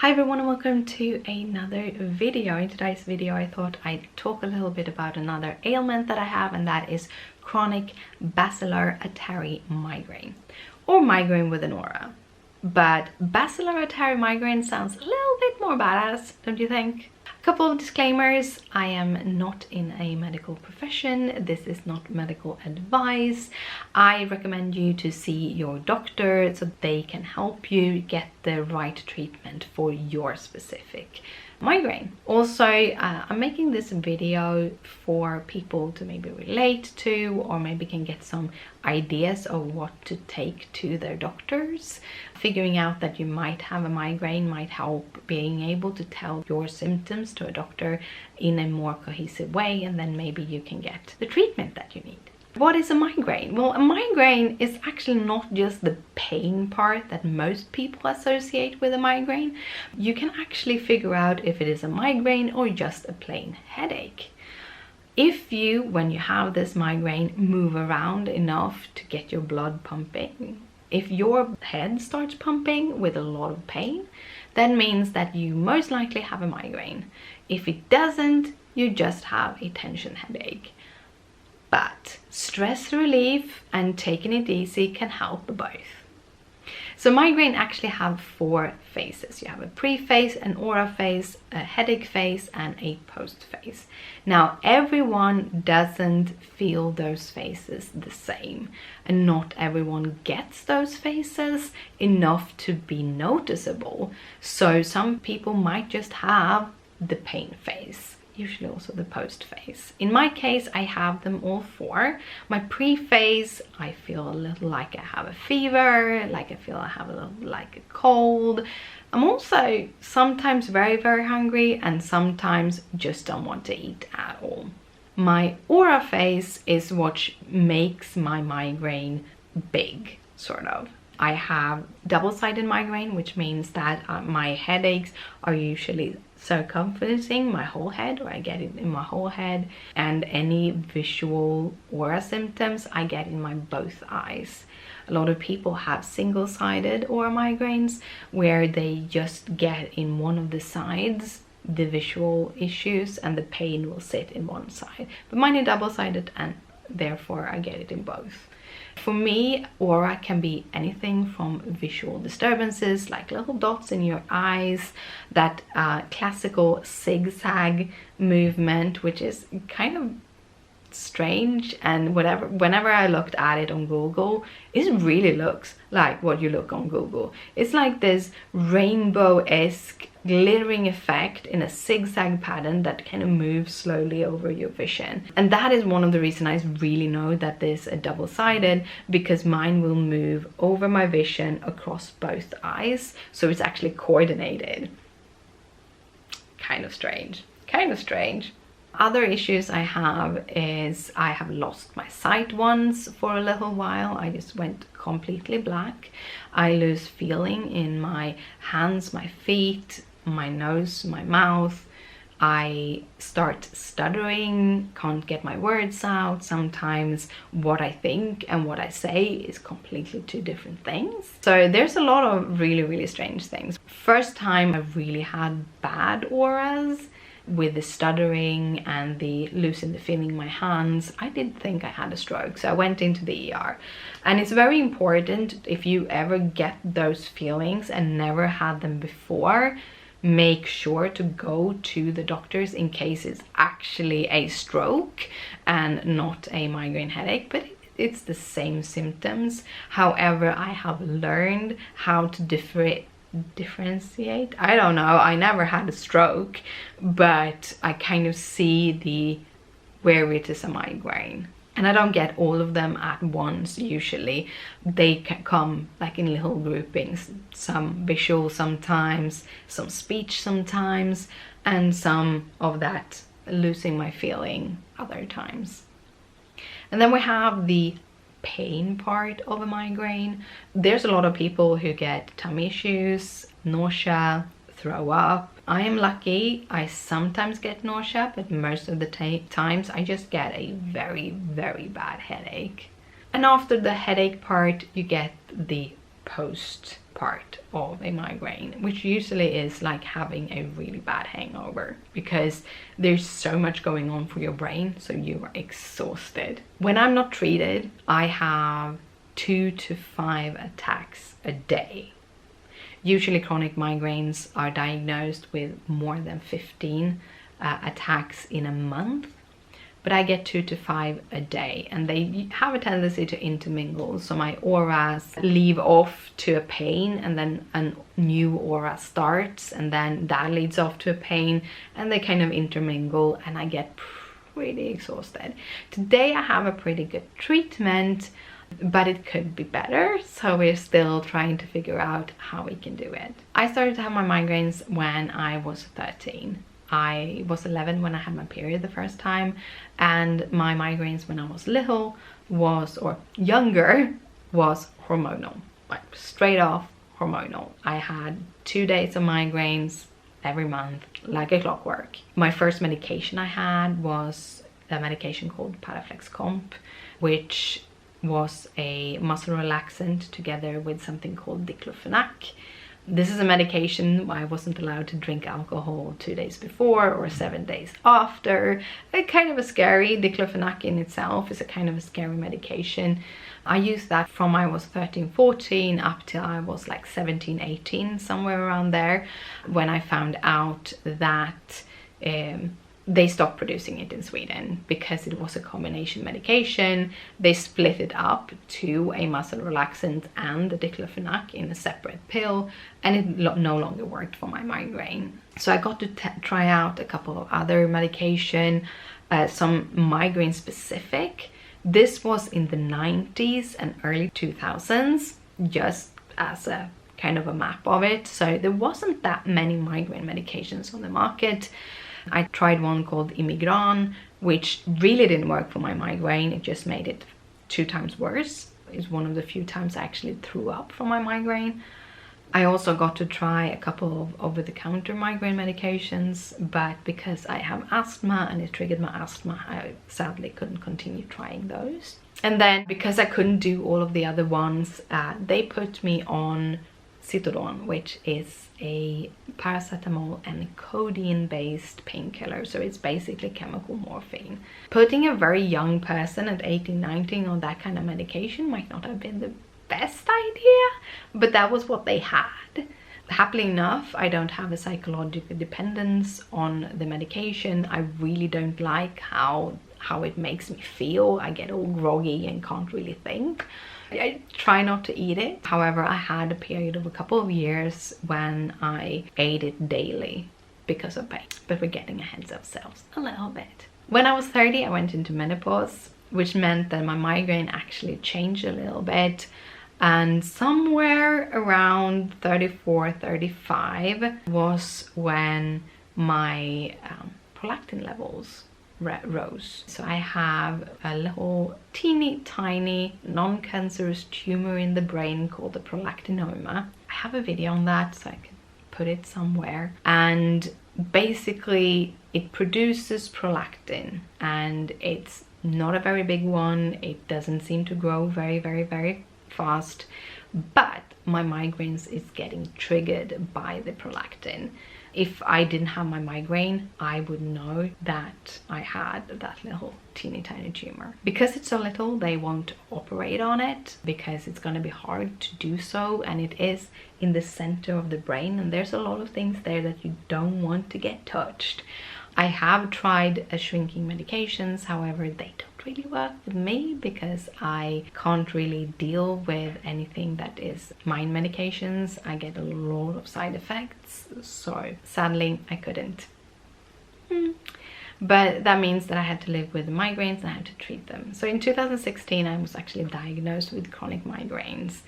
Hi everyone and welcome to another video. In today's video I thought I'd talk a little bit about another ailment that I have, and that is chronic basilar artery migraine, or migraine with an aura. But basilar artery migraine sounds a little bit more badass, don't you think? A couple of disclaimers: I am not in a medical profession. This is not medical advice. I recommend you to see your doctor so they can help you get the right treatment for your specific migraine. Also, I'm making this video for people to maybe relate to, or maybe can get some ideas of what to take to their doctors. Figuring out that you might have a migraine might help being able to tell your symptoms to a doctor in a more cohesive way, and then maybe you can get the treatment that you need. What is a migraine? Well, a migraine is actually not just the pain part that most people associate with a migraine. You can actually figure out if it is a migraine or just a plain headache. If you, when you have this migraine, move around enough to get your blood pumping, if your head starts pumping with a lot of pain, that means that you most likely have a migraine. If it doesn't, you just have a tension headache. But stress relief and taking it easy can help both. So migraine actually have 4 phases. You have a pre-phase, an aura phase, a headache phase, and a post phase. Now, everyone doesn't feel those phases the same, and not everyone gets those phases enough to be noticeable. So some people might just have the pain phase, usually also the post phase. In my case, I have them all 4. My pre-phase, I feel a little like I have a fever, like I feel I have a little like a cold. I'm also sometimes very hungry, and sometimes just don't want to eat at all. My aura phase is what makes my migraine big, sort of. I have double-sided migraine, which means that my headaches are usually circumferencing my whole head, or I get it in my whole head, and any visual aura symptoms I get in my both eyes. A lot of people have single-sided aura migraines, where they just get in one of the sides the visual issues, and the pain will sit in one side. But mine is double-sided, and therefore I get it in both. For me, aura can be anything from visual disturbances like little dots in your eyes, that classical zigzag movement, which is kind of strange, and whenever I looked at it on Google, it really looks like what you look on Google. It's like this rainbow-esque glittering effect in a zigzag pattern that kind of moves slowly over your vision. And that is one of the reasons I really know that this is double-sided, because mine will move over my vision across both eyes, so it's actually coordinated. Kind of strange. Other issues I have is I have lost my sight once for a little while. I just went completely black. I lose feeling in my hands, my feet, my nose, my mouth. I start stuttering, can't get my words out. Sometimes what I think and what I say is completely 2 different things. So there's a lot of really strange things. First time I really had bad auras with the stuttering and the losing the feeling in my hands, I did think I had a stroke, so I went into the ER. And it's very important, if you ever get those feelings and never had them before, make sure to go to the doctors in case it's actually a stroke and not a migraine headache, but it's the same symptoms. However, I have learned how to differentiate. I don't know, I never had a stroke, but I kind of see where it is a migraine. And I don't get all of them at once usually. They can come like in little groupings, some visual sometimes, some speech sometimes, and some of that losing my feeling other times. And then we have the pain part of a migraine. There's a lot of people who get tummy issues, nausea, throw up. I am lucky, I sometimes get nausea, but most of the times I just get a very bad headache. And after the headache part, you get the post part of a migraine, which usually is like having a really bad hangover, because there's so much going on for your brain, so you are exhausted. When I'm not treated, I have 2 to 5 attacks a day. Usually chronic migraines are diagnosed with more than 15 attacks in a month, but I get 2 to 5 a day, and they have a tendency to intermingle. So my auras leave off to a pain, and then a new aura starts, and then that leads off to a pain, and they kind of intermingle, and I get pretty exhausted. Today I have a pretty good treatment, but it could be better, so we're still trying to figure out how we can do it. I started to have my migraines when I was 13. I was 11 when I had my period the first time, and my migraines when I was little was, or younger, was hormonal, like straight off hormonal. I had 2 days of migraines every month, like a clockwork. My first medication I had was a medication called Paraflex Comp, which was a muscle relaxant together with something called diclofenac. This is a medication I wasn't allowed to drink alcohol 2 days before or 7 days after. A kind of a scary, diclofenac in itself is a kind of a scary medication. I used that from I was 13, 14 up till I was like 17, 18, somewhere around there, when I found out that they stopped producing it in Sweden because it was a combination medication. They split it up to a muscle relaxant and a diclofenac in a separate pill, and it no longer worked for my migraine. So I got to try out a couple of other medication, some migraine specific. This was in the 90s and early 2000s, just as a kind of a map of it. So there wasn't that many migraine medications on the market. I tried one called Imigran, which really didn't work for my migraine. It just made it 2 times worse. It's one of the few times I actually threw up from my migraine. I also got to try a couple of over-the-counter migraine medications, but because I have asthma and it triggered my asthma, I sadly couldn't continue trying those. And then because I couldn't do all of the other ones, they put me on Citodon, which is a paracetamol and codeine based painkiller, so it's basically chemical morphine. Putting a very young person at 18, 19 on that kind of medication might not have been the best idea, but that was what they had. Happily enough, I don't have a psychological dependence on the medication. I really don't like how it makes me feel. I get all groggy and can't really think. I try not to eat it. However, I had a period of a couple of years when I ate it daily because of pain. But we're getting ahead of ourselves a little bit. When I was 30, I went into menopause, which meant that my migraine actually changed a little bit. And somewhere around 34, 35 was when my prolactin levels rose. So I have a little teeny tiny non-cancerous tumor in the brain called the prolactinoma. I have a video on that, so I can put it somewhere. And basically it produces prolactin, and it's not a very big one. It doesn't seem to grow very fast, but my migraines is getting triggered by the prolactin. If I didn't have my migraine, I would know that I had that little teeny tiny tumor. Because it's so little, they won't operate on it because it's going to be hard to do so, and it is in the center of the brain, and there's a lot of things there that you don't want to get touched. I have tried shrinking medications, however they don't really work with me because I can't really deal with anything that is mind medications. I get a lot of side effects, so sadly I couldn't. But that means that I had to live with the migraines and I had to treat them. So in 2016 I was actually diagnosed with chronic migraines,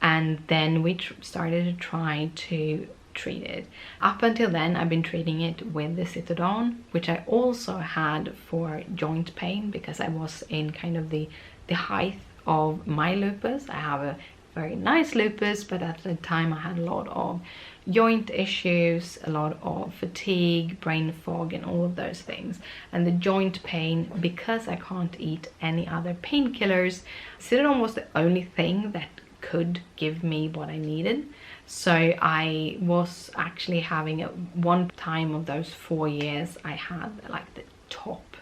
and then we started to try to treat it. Up until then I've been treating it with the Citodon, which I also had for joint pain because I was in kind of the height of my lupus. I have a very nice lupus, but at the time I had a lot of joint issues, a lot of fatigue, brain fog, and all of those things. And the joint pain, because I can't eat any other painkillers, Citodon was the only thing that could give me what I needed. So I was actually having one time of those 4 years, I had like the top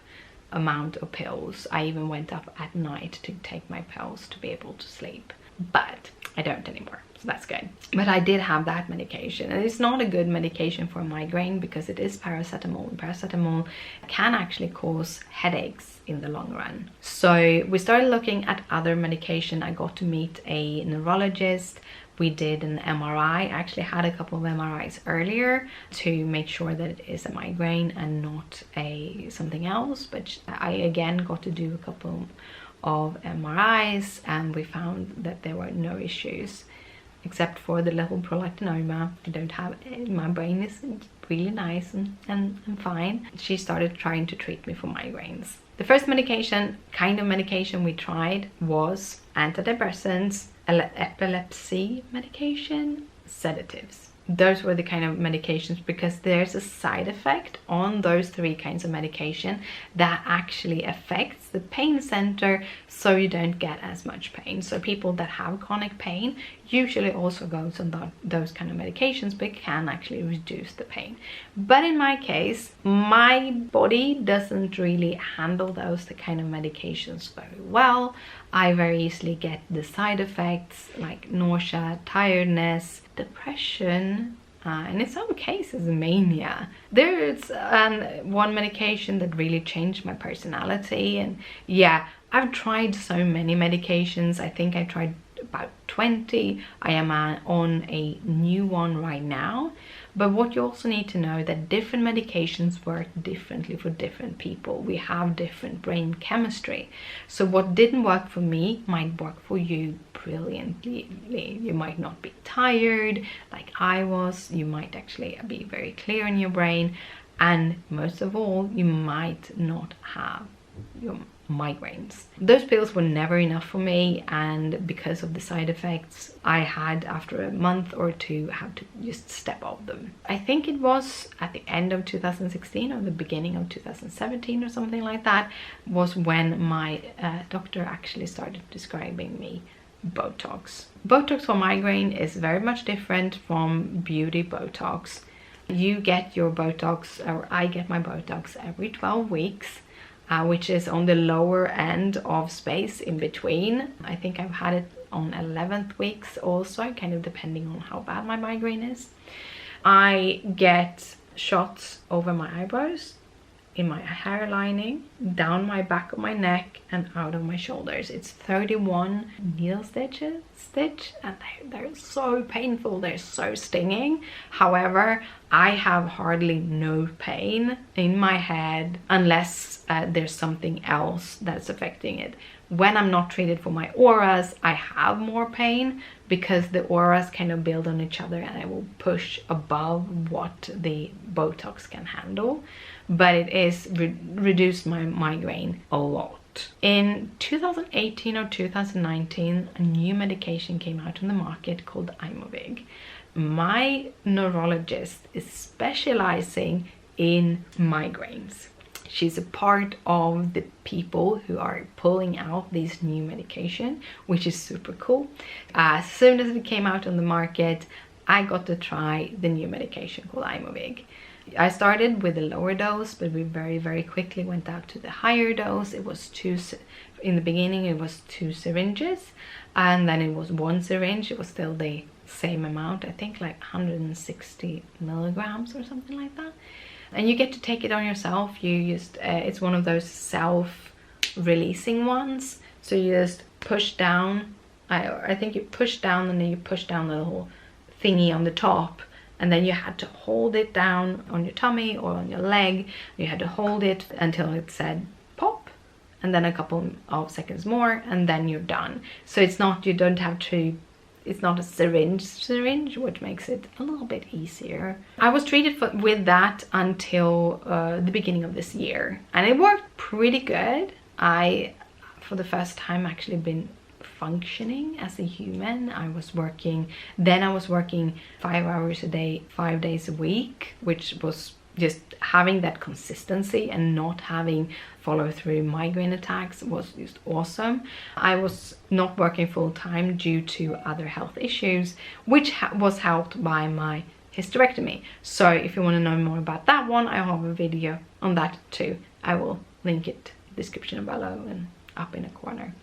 amount of pills. I even went up at night to take my pills to be able to sleep, but I don't anymore, so that's good. But I did have that medication, and it's not a good medication for a migraine because it is paracetamol, and paracetamol can actually cause headaches in the long run. So we started looking at other medication. I got to meet a neurologist. We did an MRI. I actually had a couple of MRIs earlier to make sure that it is a migraine and not something else. But I again got to do a couple of MRIs, and we found that there were no issues except for the little prolactinoma. I don't have it. My brain is really nice and fine. She started trying to treat me for migraines. The first kind of medication we tried was antidepressants, epilepsy medication, sedatives. Those were the kind of medications, because there's a side effect on those 3 kinds of medication that actually affects the pain center, so you don't get as much pain. So people that have chronic pain usually also goes on those kind of medications, but can actually reduce the pain. But in my case, my body doesn't really handle those kind of medications very well. I very easily get the side effects like nausea, tiredness, depression, and in some cases mania. There's one medication that really changed my personality, and yeah, I've tried so many medications. I think I tried about 20. I am on a new one right now. But what you also need to know that different medications work differently for different people. We have different brain chemistry. So what didn't work for me might work for you brilliantly. You might not be tired like I was. You might actually be very clear in your brain. And most of all, you might not have your migraines. Those pills were never enough for me, and because of the side effects I had, after a month or two, had to just step off them. I think it was at the end of 2016 or the beginning of 2017 or something like that was when my doctor actually started prescribing me Botox. Botox for migraine is very much different from beauty Botox. You get your Botox, or I get my Botox every 12 weeks. Which is on the lower end of space in between. I think I've had it on 11th weeks also, kind of depending on how bad my migraine is. I get shots over my eyebrows, in my hair lining, down my back of my neck, and out of my shoulders. It's 31 needle stitches, and they're so painful, they're so stinging. However, I have hardly no pain in my head unless there's something else that's affecting it. When I'm not treated for my auras, I have more pain because the auras kind of build on each other, and I will push above what the Botox can handle. But it is reduced my migraine a lot. In 2018 or 2019, a new medication came out on the market called Aimovig. My neurologist is specializing in migraines. She's a part of the people who are pulling out these new medication, which is super cool. As soon as it came out on the market, I got to try the new medication called Aimovig. I started with a lower dose, but we very quickly went out to the higher dose. It was in the beginning it was 2 syringes, and then it was 1 syringe. It was still the same amount, I think like 160 milligrams or something like that. And you get to take it on yourself. You just it's one of those self-releasing ones, so you just push down. I think you push down, and then you push down the little thingy on the top, and then you had to hold it down on your tummy or on your leg. You had to hold it until it said pop, and then a couple of seconds more, and then you're done. So it's not, you don't have to, it's not a syringe, which makes it a little bit easier. I was treated with that until the beginning of this year, and it worked pretty good. I, for the first time, actually been functioning as a human. I was working 5 hours a day, 5 days a week, which was just having that consistency and not having follow through migraine attacks was just awesome. I was not working full time due to other health issues, which was helped by my hysterectomy. So if you want to know more about that one, I have a video on that too. I will link it in the description below and up in a corner.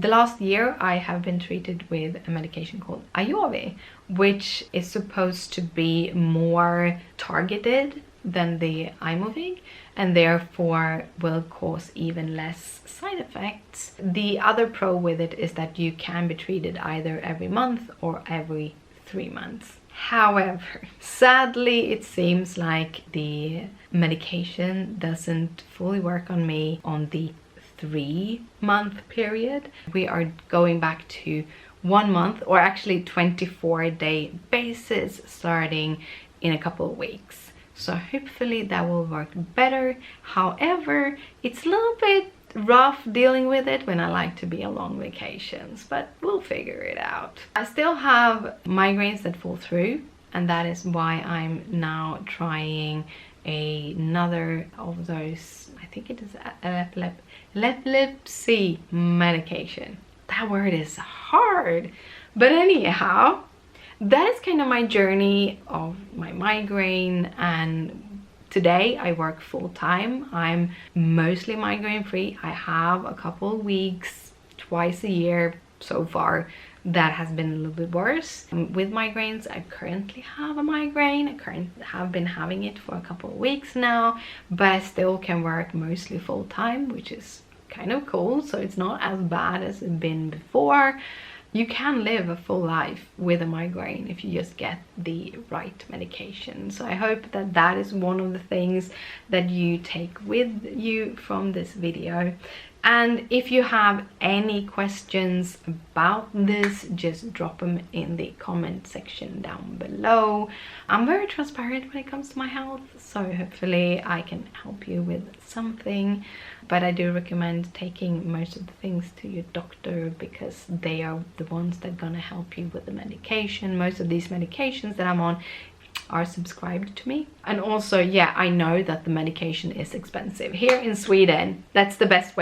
The last year I have been treated with a medication called Ayovi, which is supposed to be more targeted than the Aimovig and therefore will cause even less side effects. The other pro with it is that you can be treated either every month or every 3 months. However, sadly, it seems like the medication doesn't fully work on me on the 3-month period. We are going back to 1 month, or actually 24-day basis, starting in a couple of weeks. So hopefully that will work better. However, it's a little bit rough dealing with it when I like to be on long vacations, but we'll figure it out. I still have migraines that fall through, and that is why I'm now trying another of those, I think it is epilepsy medication. That word is hard, but anyhow, that is kind of my journey of my migraine. And today I work full-time. I'm mostly migraine free. I have a couple of weeks twice a year so far that has been a little bit worse. With migraines, I currently have a migraine. I have been having it for a couple of weeks now, but I still can work mostly full-time, which is kind of cool. So it's not as bad as it's been before. You can live a full life with a migraine if you just get the right medication. So I hope that that is one of the things that you take with you from this video. And if you have any questions about this, just drop them in the comment section down below. I'm very transparent when it comes to my health, so hopefully I can help you with something. But I do recommend taking most of the things to your doctor, because they are the ones that are gonna help you with the medication. Most of these medications that I'm on are subscribed to me. And also, yeah, I know that the medication is expensive here in Sweden. That's the best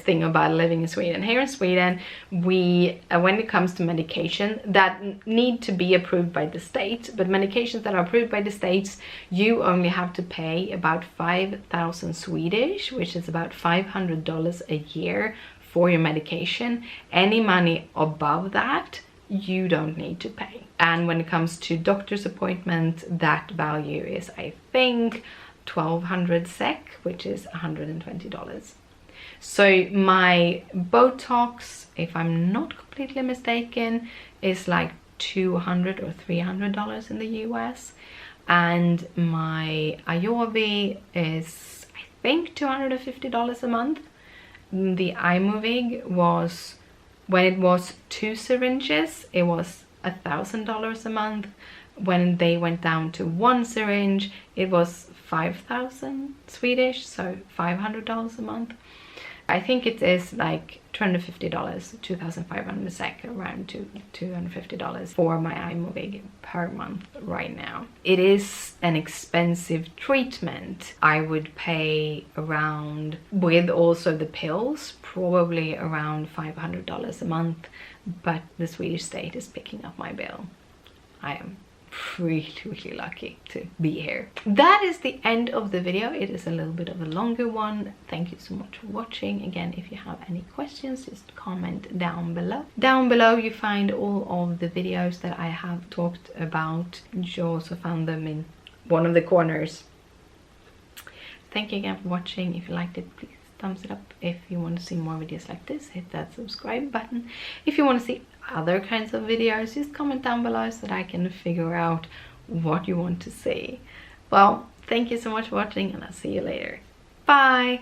thing about living in Sweden. Here in Sweden, we when it comes to medication that need to be approved by the state, but medications that are approved by the states, you only have to pay about 5,000 Swedish, which is about $500 a year for your medication. Any money above that, you don't need to pay. And when it comes to doctor's appointment, that value is, I think, 1,200 SEK, which is $120. So my Botox, if I'm not completely mistaken, is like $200 or $300 in the US, and my Ayovi is, I think, $250 a month. The Aimovig was, when it was 2 syringes, it was $1,000 a month. When they went down to 1 syringe, it was 5,000 Swedish, so $500 a month. I think it is like $250, 2,500 SEK, around $250 for my Aimovig per month right now. It is an expensive treatment. I would pay around, with also the pills, probably around $500 a month, but the Swedish state is picking up my bill. I am really lucky to be here. That is the end of the video. It is a little bit of a longer one. Thank you so much for watching. Again, if you have any questions, just comment down below. Down below you find all of the videos that I have talked about. You also found them in one of the corners. Thank you again for watching. If you liked it, please thumbs it up. If you want to see more videos like this, hit that subscribe button. If you want to see other kinds of videos, just comment down below so that I can figure out what you want to see. Well, thank you so much for watching, and I'll see you later. Bye!